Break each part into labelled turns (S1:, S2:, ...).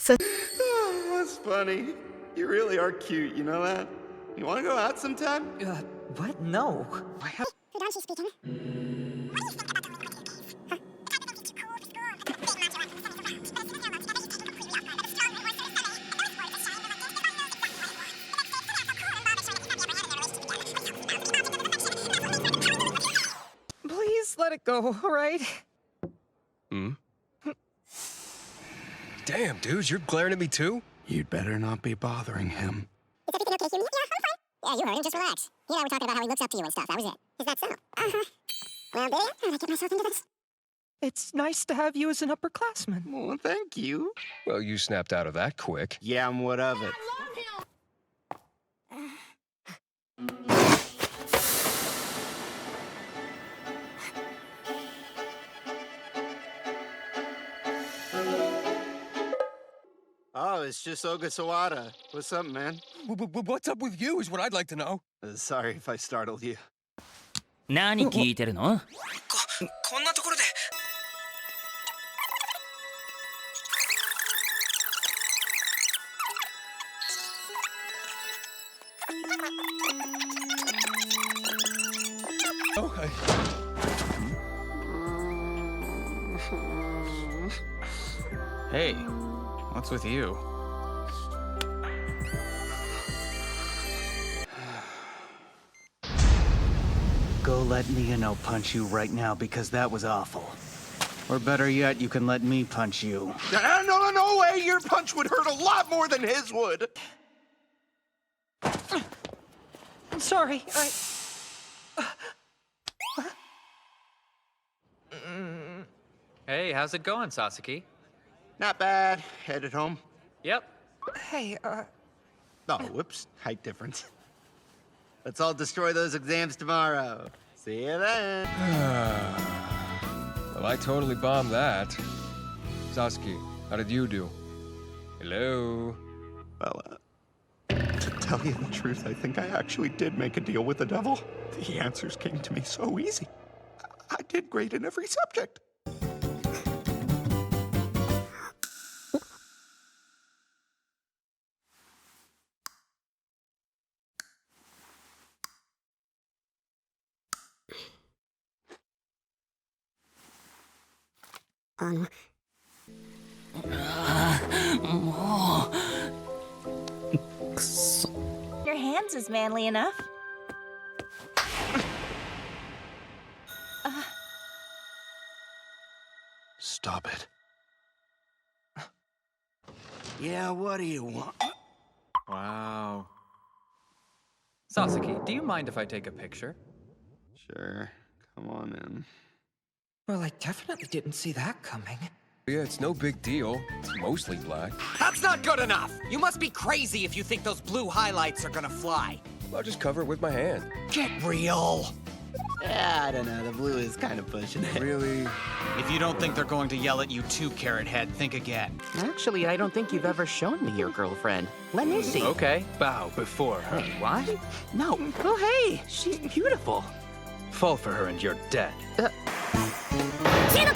S1: Oh, that's funny. You really are cute, you know that? You wanna go out sometime?
S2: What? No. I have.
S3: Fudanshi speaking.
S2: Please let it go, alright?
S4: Damn, dude, you're glaring at me too?
S1: You'd better not be bothering him.
S3: Is everything okay, Huey? Yeah, I'm fine. Yeah, you heard him. Just relax. He and I were talking about how he looks up to you and stuff. That was it. Is that so? Uh-huh. Well, babe, how'd I get myself into this?
S2: It's nice to have you as an upperclassman.
S1: Well, thank you.
S4: Well, you snapped out of that quick.
S1: Yeah, and what of it? Oh, it's just Oga Sawada. What's up, man?
S4: What's up with you is what I'd like to know.
S1: Sorry if I startled you.
S5: 何聞いてるの？
S2: こんなところで。
S4: Oh,
S6: Hey, what's with you?
S7: Go let Miano punch you right now because that was awful. Or better yet, you can let me punch you.
S1: No way! Your punch would hurt a lot more than his would!
S2: I'm sorry,
S6: Hey, how's it going, Sasuke?
S1: Not bad. Headed home.
S6: Yep.
S2: Hey,
S1: Oh, whoops. Height difference. Let's all destroy those exams tomorrow. See you then.
S4: Well, I totally bombed that. Sasuke, how did you do? Hello?
S1: Well, to tell you the truth, I think I actually did make a deal with the devil. The answers came to me so easy. I did great in every subject.
S8: Your hands is manly enough.
S1: Stop it. Yeah, what do you want?
S6: Wow. Sasuke, do you mind if I take a picture?
S1: Sure. Come on in.
S2: well, I definitely didn't see that coming.
S4: Yeah, it's no big deal. It's mostly black.
S9: That's not good enough! You must be crazy if you think those blue highlights are gonna fly.
S4: I'll just cover it with my hand.
S9: Get real!
S1: Yeah, I don't know. The blue is kind of pushing it.
S4: Really?
S7: If you don't think they're going to yell at you too, Carrot Head, think again.
S9: Actually, I don't think you've ever shown me your girlfriend. Let me see.
S6: Okay, bow before her.
S9: Wait, what? No. Oh, hey, she's beautiful.
S6: Fall for her and you're dead.
S3: 注目！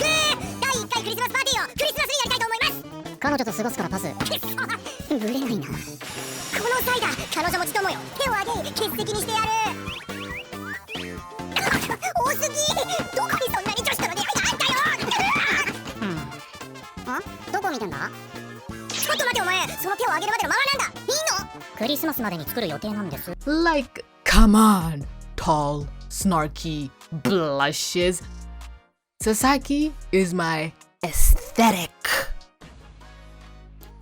S3: 第1回クリスマスパーティーをクリスマスにやりたいと思います。彼女と過ごすからパス。ぶれないな。この際だ、彼女もちともよ。手を挙げ、欠席にしてやる。多すぎ。どこにそんなに女子との出会いがあんだよ。あ？どこ見てんだ？ちょっと待てお前、その手を挙げるまでのままなんだ。いいの？クリスマスまでに作る予定なんです。
S10: Like, come on, tall, snarky blushes. Sasaki is my aesthetic.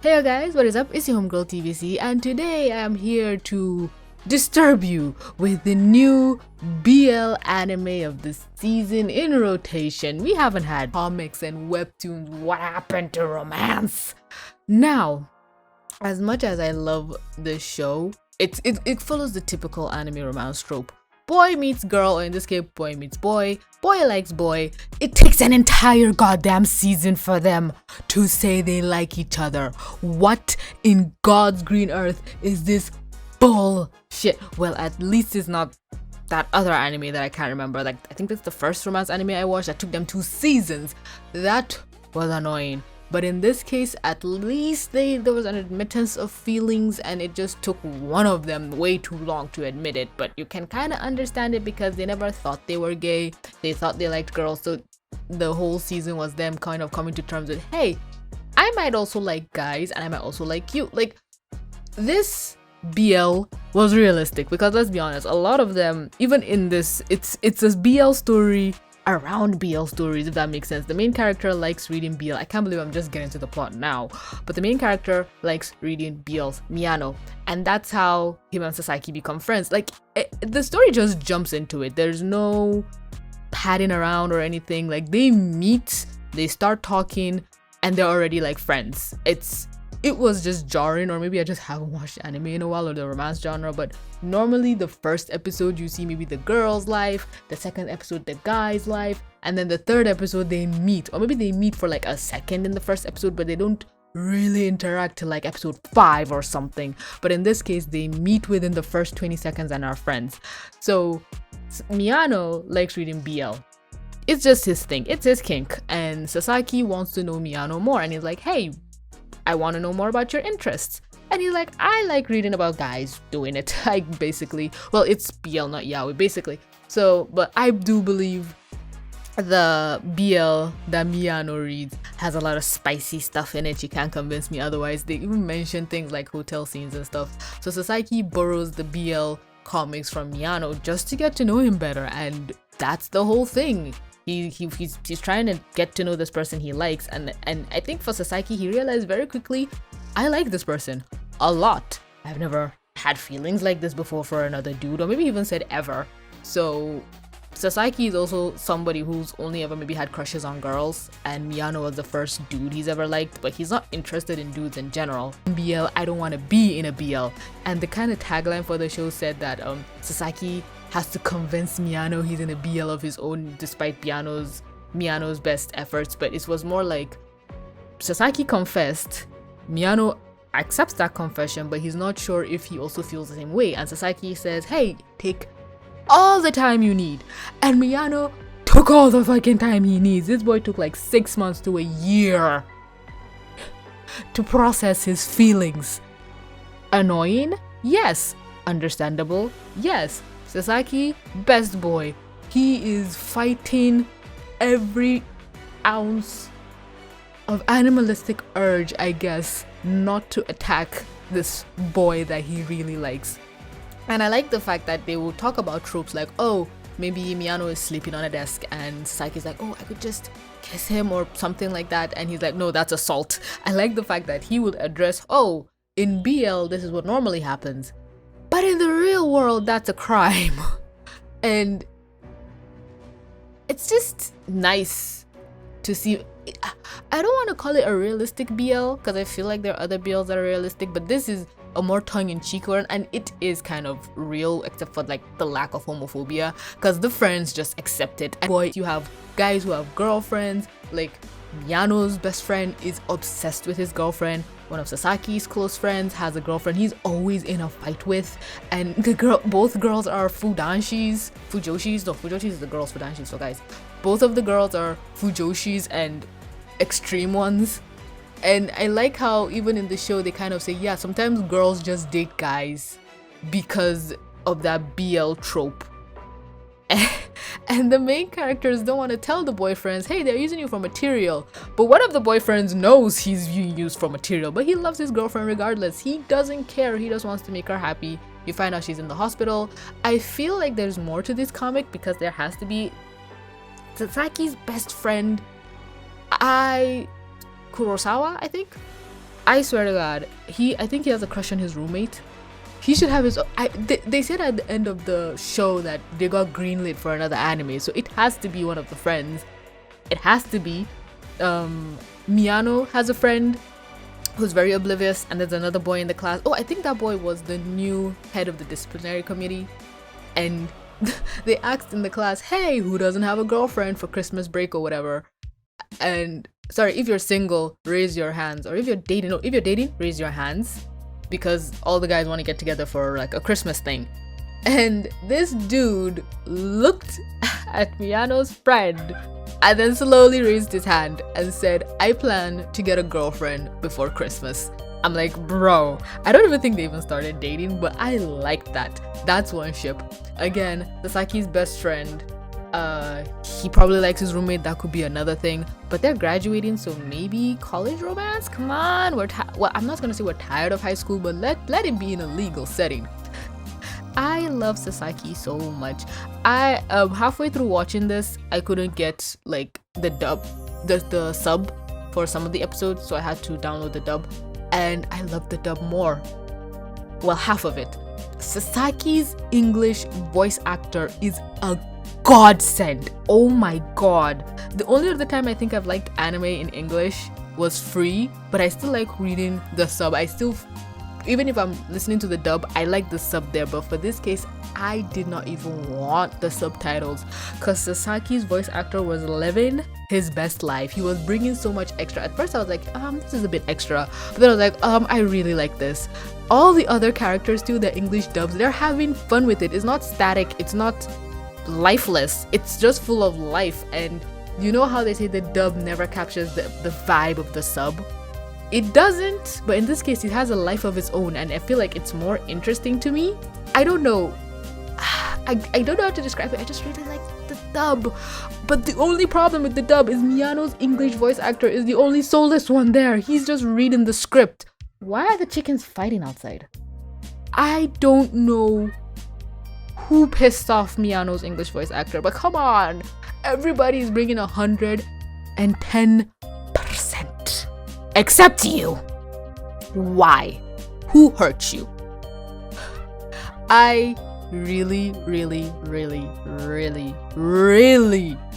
S10: Hey guys, what is up? It's your homegirl TVC, and today I am here to disturb you with the new BL anime of the season in rotation. We haven't had comics and webtoons. What happened to romance? Now, as much as I love this show, it follows the typical anime romance trope. Boy meets girl, or in this case, boy meets boy. Boy likes boy. It takes an entire goddamn season for them to say they like each other. What in God's green earth is this bullshit? Well, at least it's not that other anime that I can't remember. Like, I think that's the first romance anime I watched that took them 2 seasons. That was annoying. But in this case, at least there was an admittance of feelings, and it just took one of them way too long to admit it. But you can kind of understand it because they never thought they were gay. They thought they liked girls, so the whole season was them kind of coming to terms with, hey, I might also like guys and I might also like you. Like, this BL was realistic because let's be honest, a lot of them, even in this, it's a BL story around BL stories, if that makes sense. The main character likes reading BL. I can't believe I'm just getting to the plot now, but the main character likes reading BL's Miyano, and that's how him and Sasaki become friends. Like, the story just jumps into it. There's no padding around or anything. Like, they meet, they start talking, and they're already like friends. It was just jarring, or maybe I just haven't watched anime in a while, or the romance genre, but normally the first episode you see maybe the girl's life, the second episode the guy's life, and then the third episode they meet, or maybe they meet for like a second in the first episode, but they don't really interact till like episode 5 or something. But in this case, they meet within the first 20 seconds and are friends. So Miyano likes reading BL. It's just his thing, it's his kink, and Sasaki wants to know Miyano more, and he's like, hey, I want to know more about your interests. And he's like, I like reading about guys doing it. Like, basically, well, it's BL, not yaoi, basically. So, but I do believe the BL that Miyano reads has a lot of spicy stuff in it. You can't convince me otherwise. They even mention things like hotel scenes and stuff. So Sasaki borrows the BL comics from Miyano just to get to know him better, and that's the whole thing. He's trying to get to know this person he likes, and I think for Sasaki, he realized very quickly, I like this person a lot. I've never had feelings like this before for another dude, or maybe even said ever. So Sasaki is also somebody who's only ever maybe had crushes on girls, and Miyano was the first dude he's ever liked, but he's not interested in dudes in general. In BL, I don't want to be in a BL. And the kind of tagline for the show said that Sasaki has to convince Miyano he's in a BL of his own despite Miyano's best efforts, but it was more like Sasaki confessed, Miyano accepts that confession, but he's not sure if he also feels the same way, and Sasaki says, hey, take all the time you need, and Miyano took all the fucking time he needs. This boy took like 6 months to a year to process his feelings. Annoying? Yes. Understandable? Yes. Sasaki, best boy. He is fighting every ounce of animalistic urge, I guess, not to attack this boy that he really likes. And I like the fact that they will talk about tropes like, oh, maybe Miyano is sleeping on a desk and Sasaki's like, oh, I could just kiss him or something like that. And he's like, no, that's assault. I like the fact that he would address, oh, in BL, this is what normally happens. But in the real world, that's a crime. And it's just nice to see. I don't want to call it a realistic BL because I feel like there are other BLs that are realistic, but this is a more tongue-in-cheek one, and it is kind of real except for like the lack of homophobia because the friends just accept it. And boy, you have guys who have girlfriends, like Miyano's best friend is obsessed with his girlfriend. One of Sasaki's close friends has a girlfriend he's always in a fight with, and both girls are Fujoshis. No, Fujoshis is the girls' Fudanshis. So guys, both of the girls are Fujoshis and extreme ones. And I like how even in the show they kind of say, yeah, sometimes girls just date guys because of that BL trope. And the main characters don't want to tell the boyfriends, hey, they're using you for material. But one of the boyfriends knows he's being used for material, but he loves his girlfriend regardless. He doesn't care. He just wants to make her happy. You find out she's in the hospital. I feel like there's more to this comic because there has to be Sasaki's best friend, Kurosawa, I think. I swear to God, I think he has a crush on his roommate. He should have his. They said at the end of the show that they got greenlit for another anime, so it has to be one of the friends. It has to be. Miyano has a friend who's very oblivious, and there's another boy in the class. Oh, I think that boy was the new head of the disciplinary committee, and they asked in the class, "Hey, who doesn't have a girlfriend for Christmas break or whatever?" And sorry, if you're single, raise your hands, or if you're dating, raise your hands. Because all the guys want to get together for like a Christmas thing. And this dude looked at Miyano's friend and then slowly raised his hand and said, I plan to get a girlfriend before Christmas. I'm like, bro, I don't even think they even started dating, but I like that. That's one ship. Again, Sasaki's best friend, he probably likes his roommate. That could be another thing, but they're graduating, so maybe college romance. Come on, well, I'm not gonna say we're tired of high school, but let it be in a legal setting. I love Sasaki so much. I halfway through watching this, I couldn't get like the dub, the sub for some of the episodes, so I had to download the dub, and I love the dub more. Well, half of it. Sasaki's English voice actor is a godsend. Oh my god. The only other time I think I've liked anime in English was Free, but I still like reading the sub. Even if I'm listening to the dub, I like the sub there, but for this case, I did not even want the subtitles because Sasaki's voice actor was living his best life. He was bringing so much extra. At first I was like, this is a bit extra, but then I was like, I really like this. All the other characters too, the English dubs, they're having fun with it. It's not static, it's not lifeless, it's just full of life. And you know how they say the dub never captures the vibe of the sub? It doesn't, but in this case it has a life of its own, and I feel like it's more interesting to me. I don't know, I don't know how to describe it. I just really like the dub, but the only problem with the dub is Miyano's English voice actor is the only soulless one there. He's just reading the script. Why are the chickens fighting outside? I don't know who pissed off Miyano's English voice actor, but come on, everybody is bringing 110%. Except you. Why? Who hurt you? I really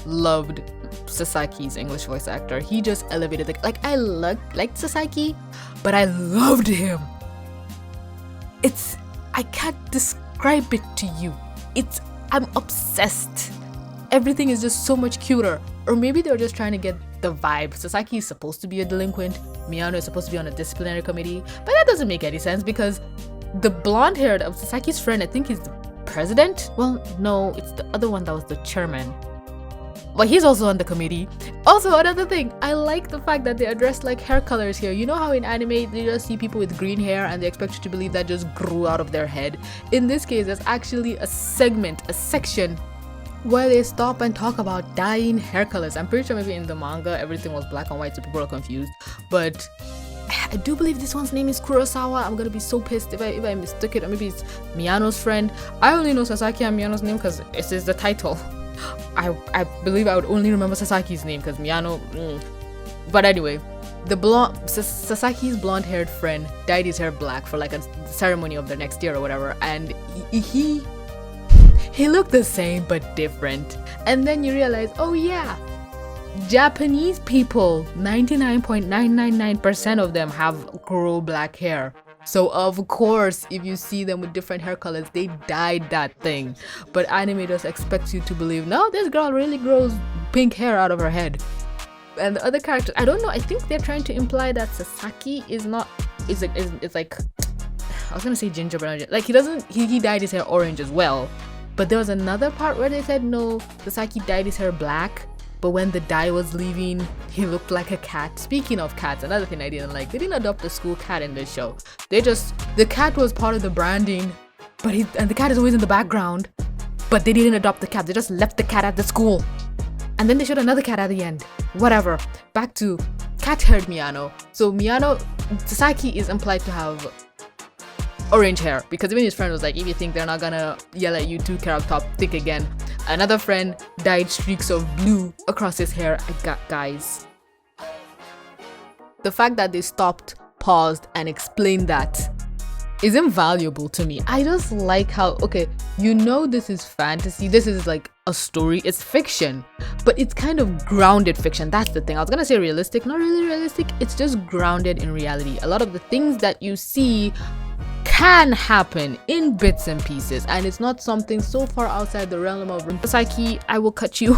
S10: loved Sasaki's English voice actor. He just elevated it. Like, I liked Sasaki, but I loved him. I can't describe it to you. I'm obsessed. Everything is just so much cuter. Or maybe they're just trying to get the vibe. Sasaki is supposed to be a delinquent, Miyano is supposed to be on a disciplinary committee, but that doesn't make any sense because the blonde haired of Sasaki's friend, I think he's the president? Well, no, it's the other one that was the chairman. But he's also on the committee. Also, another thing, I like the fact that they address like hair colors here. You know how in anime they just see people with green hair and they expect you to believe that just grew out of their head? In this case, there's actually a section where they stop and talk about dyeing hair colors. I'm pretty sure maybe in the manga everything was black and white, so people are confused. But I do believe this one's name is Kurosawa. I'm gonna be so pissed if I mistook it, or maybe it's Miyano's friend. I only know Sasaki and Miyano's name because it is the title. I believe I would only remember Sasaki's name because Miyano. But anyway, Sasaki's blonde-haired friend dyed his hair black for like a ceremony of the next year or whatever, and he looked the same but different. And then you realize, oh yeah, Japanese people, 99.999% of them have grow black hair. So of course, if you see them with different hair colors, they dyed that thing. But anime just expects you to believe, no, this girl really grows pink hair out of her head. And the other characters, I don't know, I think they're trying to imply that Sasaki is like, I was gonna say ginger, but like he dyed his hair orange as well. But there was another part where they said no, Sasaki dyed his hair black, but when the dye was leaving, he looked like a cat. Speaking of cats, another thing I didn't like, they didn't adopt a school cat in this show. The cat was part of the branding, and the cat is always in the background, but they didn't adopt the cat. They just left the cat at the school. And then they showed another cat at the end. Whatever. Back to cat-haired Miyano. So Sasaki is implied to have orange hair, because even his friend was like, if you think they're not gonna yell at you too, Carrot Top, think again. Another friend dyed streaks of blue across his hair. Guys, the fact that they stopped, paused, and explained that is invaluable to me. I just like how, okay, you know this is fantasy, this is like a story, it's fiction, but it's kind of grounded fiction. That's the thing. I was gonna say realistic, not really realistic, it's just grounded in reality. A lot of the things that you see can happen in bits and pieces, and it's not something so far outside the realm of Sasaki, I will cut you,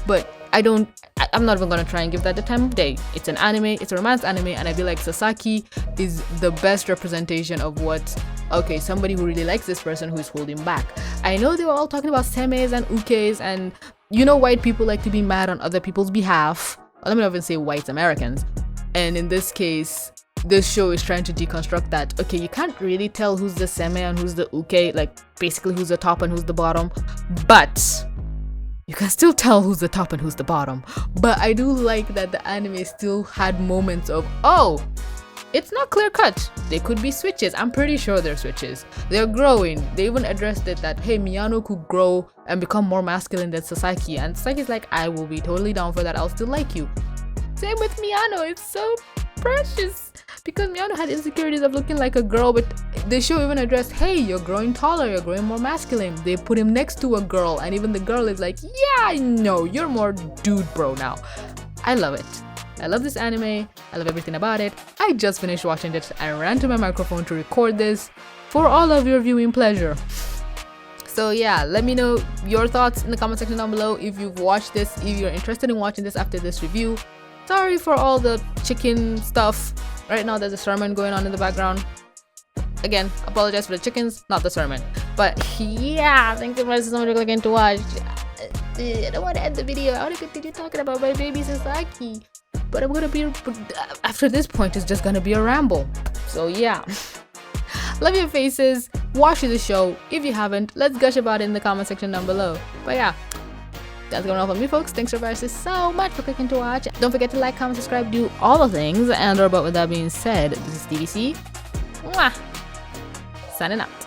S10: but I'm not even gonna try and give that the time of day. It's an anime, it's a romance anime, and I feel like Sasaki is the best representation of what, okay, somebody who really likes this person who's holding back. I know they were all talking about semeis and ukes and you know, white people like to be mad on other people's behalf. Let me not even say white Americans. And in this case, this show is trying to deconstruct that. Okay, you can't really tell who's the seme and who's the uke, like basically who's the top and who's the bottom, but you can still tell who's the top and who's the bottom. But I do like that the anime still had moments of, oh, it's not clear cut. They could be switches. I'm pretty sure they're switches. They're growing. They even addressed it that, hey, Miyano could grow and become more masculine than Sasaki. And Sasaki's like, I will be totally down for that. I'll still like you. Same with Miyano. It's so precious. Because Miyano had insecurities of looking like a girl, but the show even addressed, hey, you're growing taller, you're growing more masculine. They put him next to a girl, and even the girl is like, yeah, I know, you're more dude bro now. I love it. I love this anime. I love everything about it. I just finished watching it and ran to my microphone to record this for all of your viewing pleasure. So yeah, let me know your thoughts in the comment section down below if you've watched this, if you're interested in watching this after this review. Sorry for all the chicken stuff. Right now there's a sermon going on in the background. Again, apologize for the chickens, not the sermon. But yeah, thank you for so much for clicking to watch. I don't want to end the video. I want to continue talking about my baby Sasaki. But I'm gonna be, after this point, it's just gonna be a ramble. So yeah. Love your faces. Watch the show. If you haven't, let's gush about it in the comment section down below. But yeah. That's going on for me, folks. Thanks for so much for clicking to watch. Don't forget to like, comment, subscribe, do all the things. And but with that being said, this is DVC. Mwah! Signing out.